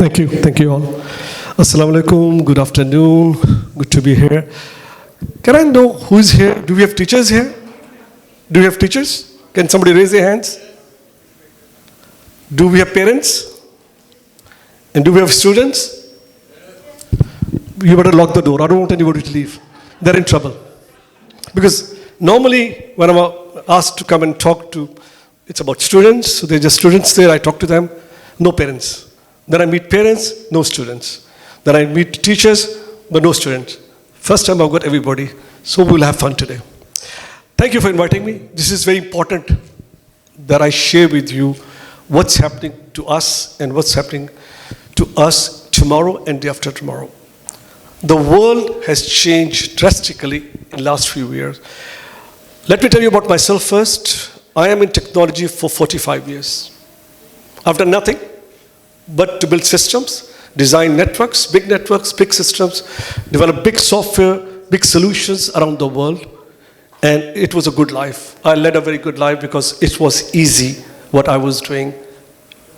Thank you all. Assalamu alaikum, good afternoon, good to be here. Can I know who is here? Do we have teachers here? Do we have teachers? Can somebody raise their hands? Do we have parents? And do we have students? You better lock the door. I don't want anybody to leave. They're in trouble. Because normally when I'm asked to come and talk to, it's about students, so they're just students there, I talk to them, no parents. Then I meet parents, no students. Then I meet teachers, but no students. First time I've got everybody, so we'll have fun today. Thank you for inviting me. This is very important that I share with you what's happening to us and what's happening to us tomorrow and day after tomorrow. The world has changed drastically in the last few years. Let me tell you about myself first. I am in technology for 45 years. I've done nothing but to build systems, design networks, big systems, develop big software, big solutions around the world. And it was a good life. I led a very good life because it was easy what I was doing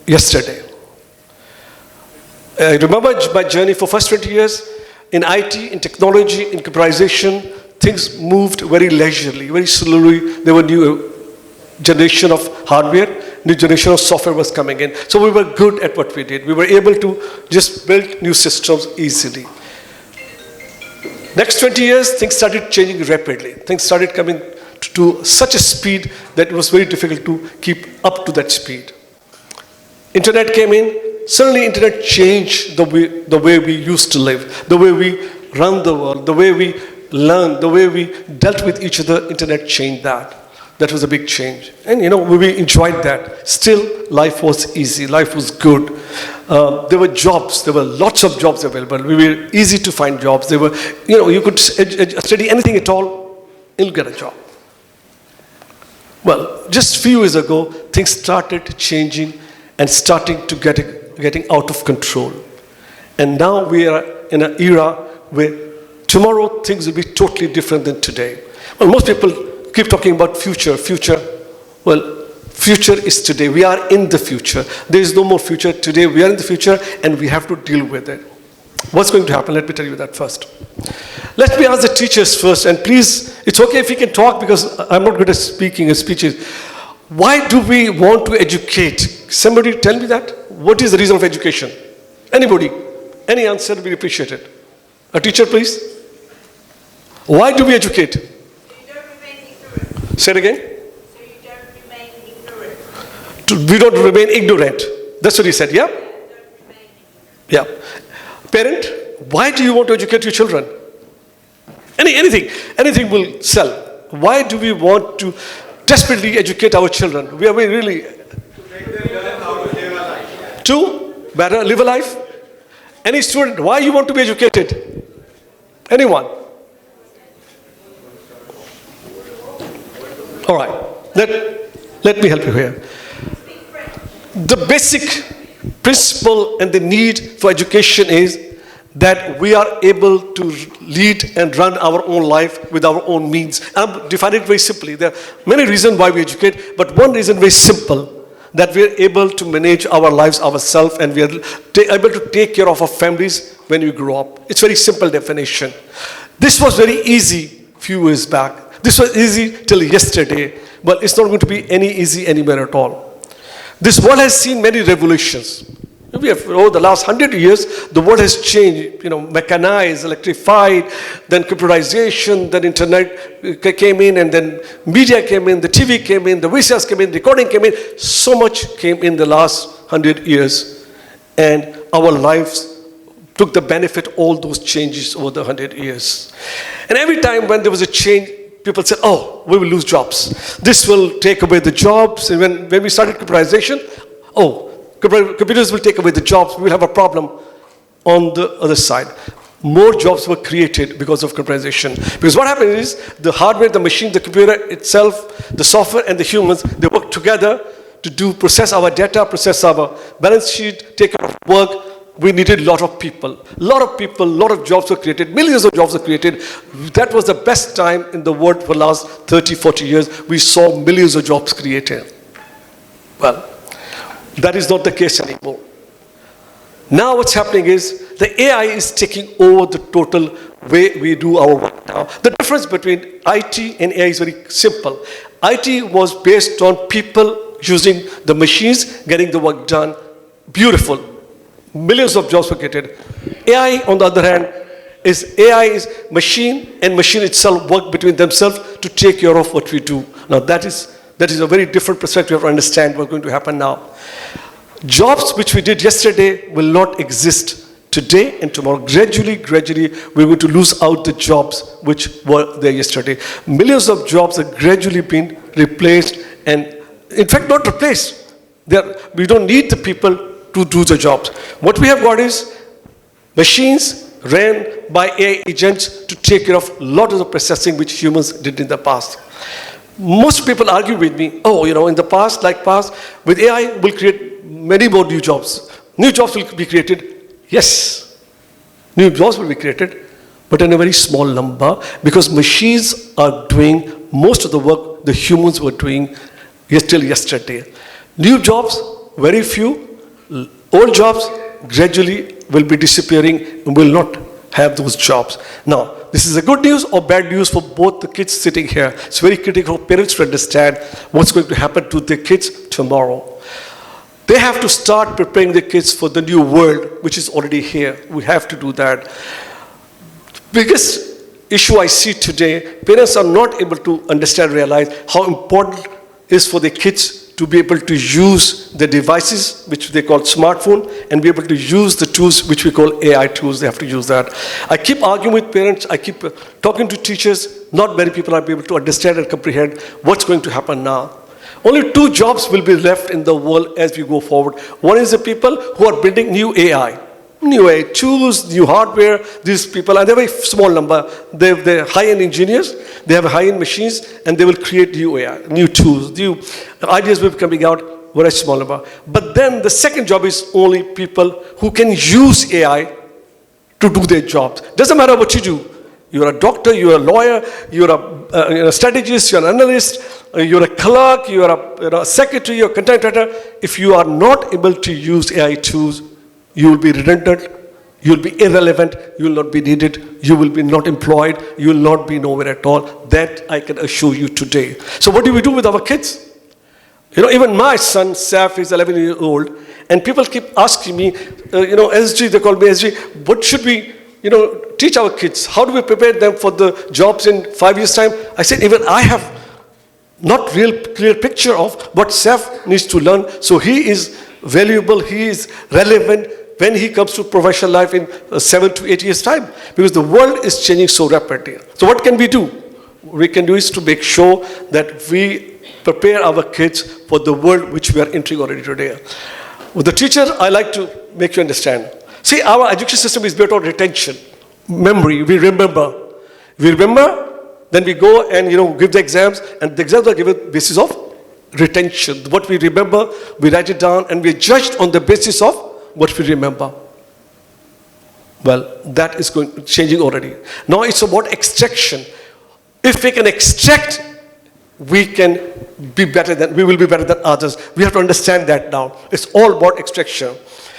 yesterday. I remember my journey for first 20 years in IT, in technology, in computerization. Things moved very leisurely, very slowly. There were new generation of hardware, new generation of software was coming in. So we were good at what we did. We were able to just build new systems easily. Next 20 years, things started changing rapidly. Things started coming to such a speed that it was very difficult to keep up to that speed. Internet came in. Suddenly, internet changed the way we used to live, the way we run the world, the way we learned, the way we dealt with each other. Internet changed that. That was a big change. And we enjoyed that. Still, life was easy. Life was good. There were jobs. There were lots of jobs available. We were easy to find jobs. There were, you could study anything at all, you'll get a job. Well, just a few years ago, things started changing and starting to getting out of control. And now we are in an era where tomorrow things will be totally different than today. Well, most people keep talking about future. Well, future is today. We are in the future. There is no more future. Today we are in the future and we have to deal with it. What's going to happen? Let me tell you that first. Let me ask the teachers first, and please, it's okay if you can talk because I'm not good at speaking and speeches. Why do we want to educate? Somebody tell me that. What is the reason of education? Anybody? Any answer will be appreciated. A teacher, please. Why do we educate? Say it again. So you don't remain ignorant. We don't remain ignorant. That's what he said, yeah? Yeah. Parent, why do you want to educate your children? Anything will sell. Why do we want to desperately educate our children? We are really... To better live a life? Any student, why you want to be educated? Anyone? All right, let me help you here. The basic principle and the need for education is that we are able to lead and run our own life with our own means. I'm defining it very simply. There are many reasons why we educate, but one reason very simple, that we are able to manage our lives ourselves and we are able to take care of our families when we grow up. It's very simple definition. This was very easy a few years back. This was easy till yesterday, but it's not going to be any easy anywhere at all. This world has seen many revolutions. Over the last 100 years, the world has changed, mechanized, electrified, then computerization, then internet came in, and then media came in, the TV came in, the VCRs came in, recording came in. So much came in the last 100 years, and our lives took the benefit of all those changes over the 100 years. And every time when there was a change, people said, oh, we will lose jobs. This will take away the jobs. And when we started computerization, computers will take away the jobs. We will have a problem on the other side. More jobs were created because of computerization. Because what happened is the hardware, the machine, the computer itself, the software and the humans, they work together to process our data, process our balance sheet, take care of work. We needed a lot of people, a lot of jobs were created, millions of jobs were created. That was the best time in the world for the last 30, 40 years. We saw millions of jobs created. Well, that is not the case anymore. Now what's happening is the AI is taking over the total way we do our work now. The difference between IT and AI is very simple. IT was based on people using the machines, getting the work done. Beautiful. Millions of jobs were created. AI, on the other hand, AI is machine and machine itself work between themselves to take care of what we do. Now that is a very different perspective to understand what's going to happen now. Jobs which we did yesterday will not exist today and tomorrow. Gradually, we're going to lose out the jobs which were there yesterday. Millions of jobs are gradually being replaced, and in fact not replaced. We don't need the people to do the jobs. What we have got is machines ran by AI agents to take care of a lot of the processing which humans did in the past. Most people argue with me, in the past, with AI, we'll create many more new jobs. New jobs will be created. Yes, new jobs will be created, but in a very small number, because machines are doing most of the work the humans were doing till yesterday. New jobs, very few. Old jobs gradually will be disappearing and will not have those jobs. Now, this is a good news or bad news for both the kids sitting here. It's very critical for parents to understand what's going to happen to their kids tomorrow. They have to start preparing the kids for the new world, which is already here. We have to do that. Biggest issue I see today, parents are not able to understand, realize how important it is for the kids to be able to use the devices, which they call smartphone, and be able to use the tools which we call AI tools. They have to use that. I keep arguing with parents, I keep talking to teachers. Not many people are able to understand and comprehend what's going to happen now. Only two jobs will be left in the world as we go forward. One is the people who are building new AI tools, new hardware. These people, and they're a very small number. They're high-end engineers, they have high-end machines, and they will create new AI, new tools, new ideas will be coming out, very small number. But then the second job is only people who can use AI to do their jobs. Doesn't matter what you do. You're a doctor, you're a lawyer, you're a strategist, you're an analyst, you're a clerk, you're a secretary, you're a content writer. If you are not able to use AI tools, you will be redundant, you will be irrelevant, you will not be needed, you will be not employed, you will not be nowhere at all. That I can assure you today. So what do we do with our kids? Even my son, Saf, is 11 years old, and people keep asking me, SG, they call me SG, what should we, teach our kids? How do we prepare them for the jobs in 5 years' time? I said, even I have not real clear picture of what Saf needs to learn, so he is valuable, he is relevant when he comes to professional life in 7 to 8 years' time, because the world is changing so rapidly. So what can we do? We can do is to make sure that we prepare our kids for the world which we are entering already today. With the teacher, I like to make you understand. See, our education system is built on retention, memory, we remember. We remember, then we go and give the exams, and the exams are given basis of retention. What we remember, we write it down, and we're judged on the basis of what we remember. Well, that is changing already. Now it's about extraction. If we can extract, we will be better than others. We have to understand that now. It's all about extraction.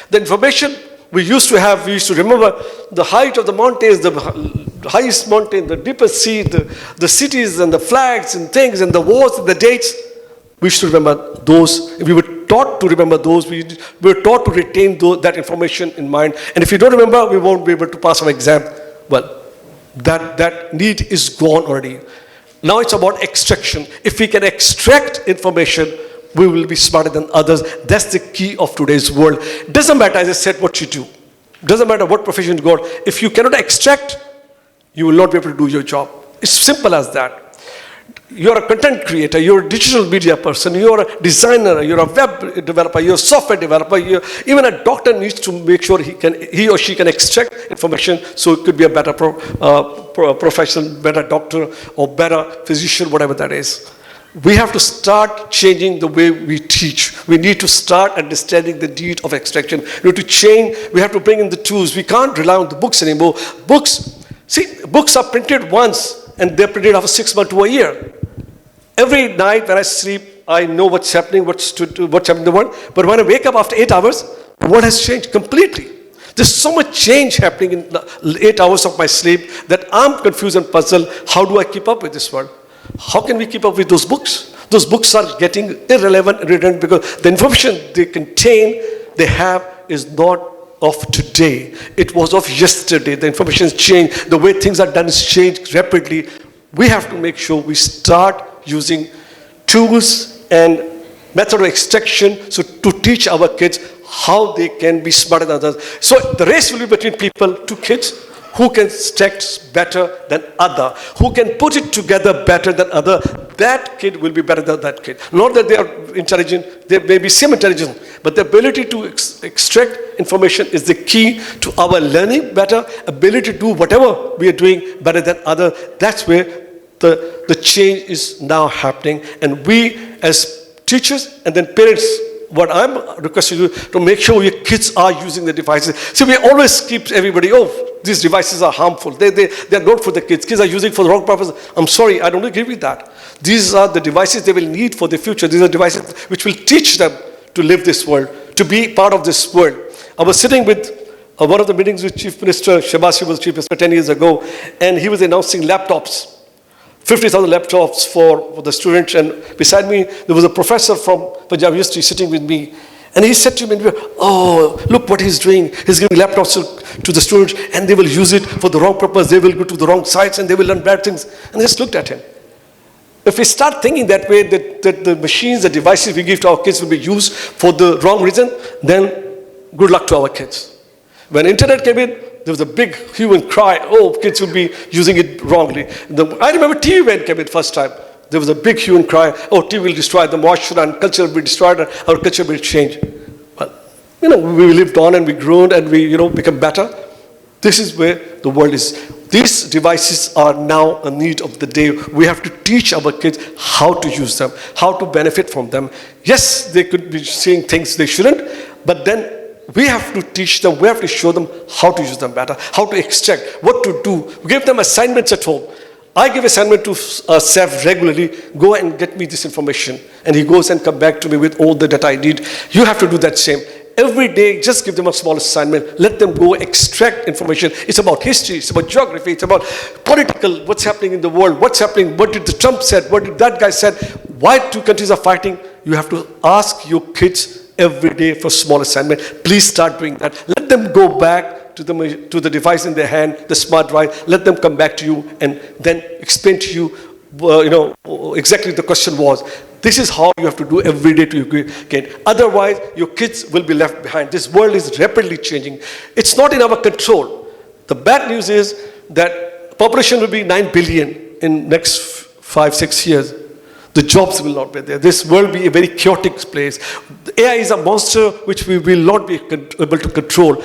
The information we used to remember the height of the mountains, the highest mountain, the deepest sea, the cities and the flags and things and the wars and the dates. We should remember those. We were taught to remember those. We were taught to retain that information in mind. And if you don't remember, we won't be able to pass our exam. Well, that need is gone already. Now it's about extraction. If we can extract information, we will be smarter than others. That's the key of today's world. Doesn't matter, as I said, what you do. Doesn't matter what profession you got. If you cannot extract, you will not be able to do your job. It's simple as that. You're a content creator, you're a digital media person, you're a designer, you're a web developer, you're a software developer, even a doctor needs to make sure he or she can extract information so it could be a better professional, better doctor or better physician, whatever that is. We have to start changing the way we teach. We need to start understanding the need of extraction. We need to change, we have to bring in the tools. We can't rely on the books anymore. Books are printed once and they're printed after 6 months to a year. Every night when I sleep, I know what's happening in the world. But when I wake up after 8 hours, the world has changed completely. There's so much change happening in the 8 hours of my sleep that I'm confused and puzzled. How do I keep up with this world? How can we keep up with those books? Those books are getting irrelevant and redundant because the information they contain, they have, is not of today. It was of yesterday. The information has changed. The way things are done has changed rapidly. We have to make sure we start using tools and method of extraction so to teach our kids how they can be smarter than others. So the race will be between people, two kids, who can stack better than other, who can put it together better than other. That kid will be better than that kid. Not that they are intelligent, they may be same intelligent, but the ability to extract information is the key to our learning better, ability to do whatever we are doing better than other. That's where the change is now happening. And we as teachers and then parents, what I'm requesting you to make sure your kids are using the devices. See, we always keep everybody, oh, these devices are harmful. They're not for the kids. Kids are using it for the wrong purpose. I'm sorry, I don't agree with that. These are the devices they will need for the future. These are devices which will teach them to live this world, to be part of this world. I was sitting with one of the meetings with Chief Minister, Shabasi was Chief Minister 10 years ago, and he was announcing laptops. 50,000 laptops for the students, and beside me there was a professor from Punjab University sitting with me, and he said to me, oh, look what he's doing. He's giving laptops to the students and they will use it for the wrong purpose. They will go to the wrong sites and they will learn bad things. And I just looked at him. If we start thinking that way, that the machines, the devices we give to our kids will be used for the wrong reason, then good luck to our kids. When internet came in, there was a big hue and cry, oh, kids will be using it wrongly. I remember TV when it came in first time. There was a big hue and cry, oh, TV will destroy the moisture and culture will be destroyed and our culture will change. But, we lived on and we grew and we, become better. This is where the world is. These devices are now a need of the day. We have to teach our kids how to use them, how to benefit from them. Yes, they could be seeing things they shouldn't, but then we have to teach them, we have to show them how to use them better, how to extract, what to do. We give them assignments at home. I give assignment to Seth regularly, go and get me this information. And he goes and come back to me with all the data I need. You have to do that same. Every day, just give them a small assignment. Let them go extract information. It's about history, it's about geography, it's about political, what's happening in the world, what's happening, what did the Trump said, what did that guy said, why two countries are fighting. You have to ask your kids every day for small assignment. Please start doing that. Let them go back to the device in their hand, the smart device. Let them come back to you and then explain to you, exactly the question was. This is how you have to do every day to get. Otherwise, your kids will be left behind. This world is rapidly changing. It's not in our control. The bad news is that population will be 9 billion in next 5-6 years. The jobs will not be there. This will be a very chaotic place. The AI is a monster which we will not be able to control.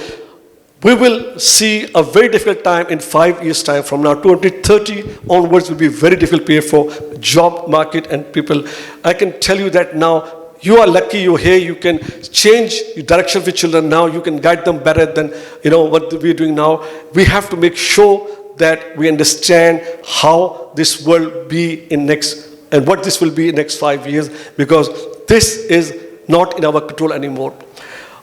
We will see a very difficult time in 5 years' time from now. 2030 onwards will be a very difficult period for job market and people. I can tell you that now. You are lucky you're here. You can change your direction with children now. You can guide them better than what we're doing now. We have to make sure that we understand how this will be in next and what this will be in next 5 years, because this is not in our control anymore.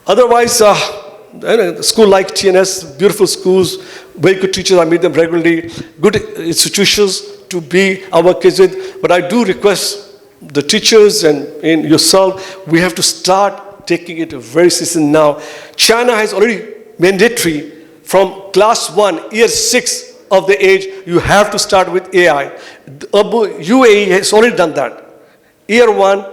Otherwise, school like TNS, beautiful schools, very good teachers, I meet them regularly, good institutions to be our kids with. But I do request the teachers and yourself, we have to start taking it very seriously now. China has already mandatory from class 1, year 6 of the age, you have to start with AI. UAE has already done that. Year 1,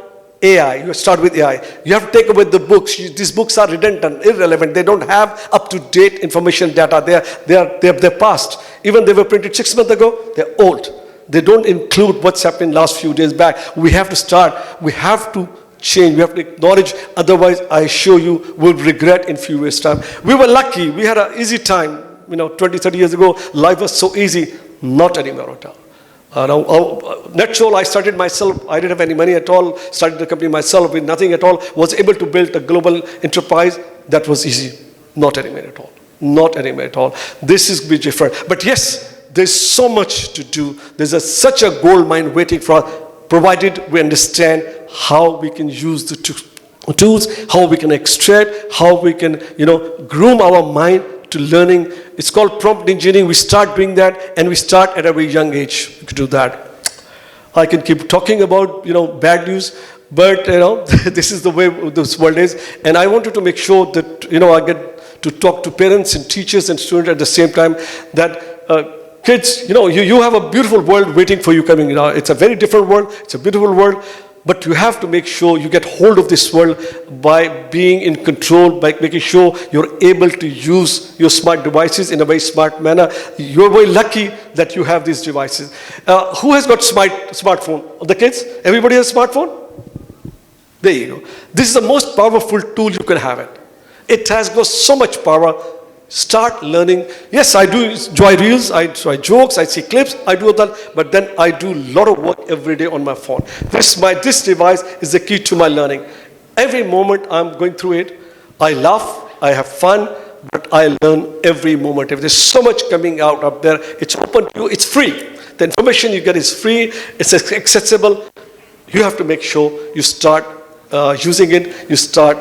AI, you start with AI. You have to take away the books. These books are redundant, irrelevant. They don't have up-to-date information data. They're past. Even they were printed 6 months ago, they're old. They don't include what's happened last few days back. We have to start. We have to change. We have to acknowledge. Otherwise, I assure you, we'll regret in few years' time. We were lucky. We had an easy time. 20, 30 years ago, life was so easy. Not anymore at all. NETSOL, I started myself. I didn't have any money at all. Started the company myself with nothing at all. Was able to build a global enterprise. That was easy. Not anymore at all. Not anymore at all. This is be different. But yes, there's so much to do. There's such a gold mine waiting for us, provided we understand how we can use the tools, how we can extract, how we can, groom our mind to learning. It's called prompt engineering. We start doing that, and we start at a very young age to do that. I can keep talking about, bad news, but, this is the way this world is. And I wanted to make sure that, I get to talk to parents and teachers and students at the same time that kids, you have a beautiful world waiting for you coming. It's a very different world. It's a beautiful world. But you have to make sure you get hold of this world by being in control, by making sure you're able to use your smart devices in a very smart manner. You're very lucky that you have these devices. Who has got smartphone? The kids? Everybody has a smartphone? There you go. This is the most powerful tool you can have it. It has got so much power. Start learning. Yes, I do enjoy reels, I enjoy jokes, I see clips, I do that, but then I do a lot of work every day on my phone. This device is the key to my learning. Every moment I'm going through it, I laugh, I have fun, but I learn every moment. If there's so much coming out up there, it's open to you, it's free. The information you get is free, it's accessible. You have to make sure you start using it, you start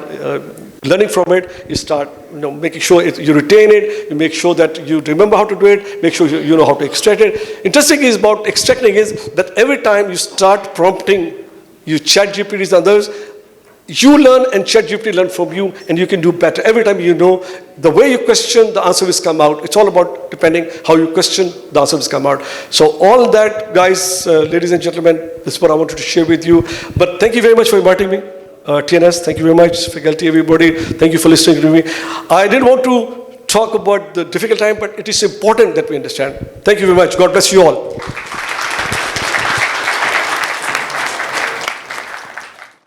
learning from it, you start making sure you retain it, you make sure that you remember how to do it, make sure you know how to extract it. Interesting is about extracting is that every time you start prompting, you ChatGPTs and others, you learn and ChatGPT learn from you, and you can do better. Every time the way you question, the answer will come out. It's all about depending how you question, the answer will come out. So all that, guys, ladies and gentlemen, this is what I wanted to share with you. But thank you very much for inviting me. TNS, thank you very much. Faculty, everybody, thank you for listening to me. I didn't want to talk about the difficult time, but it is important that we understand. Thank you very much. God bless you all.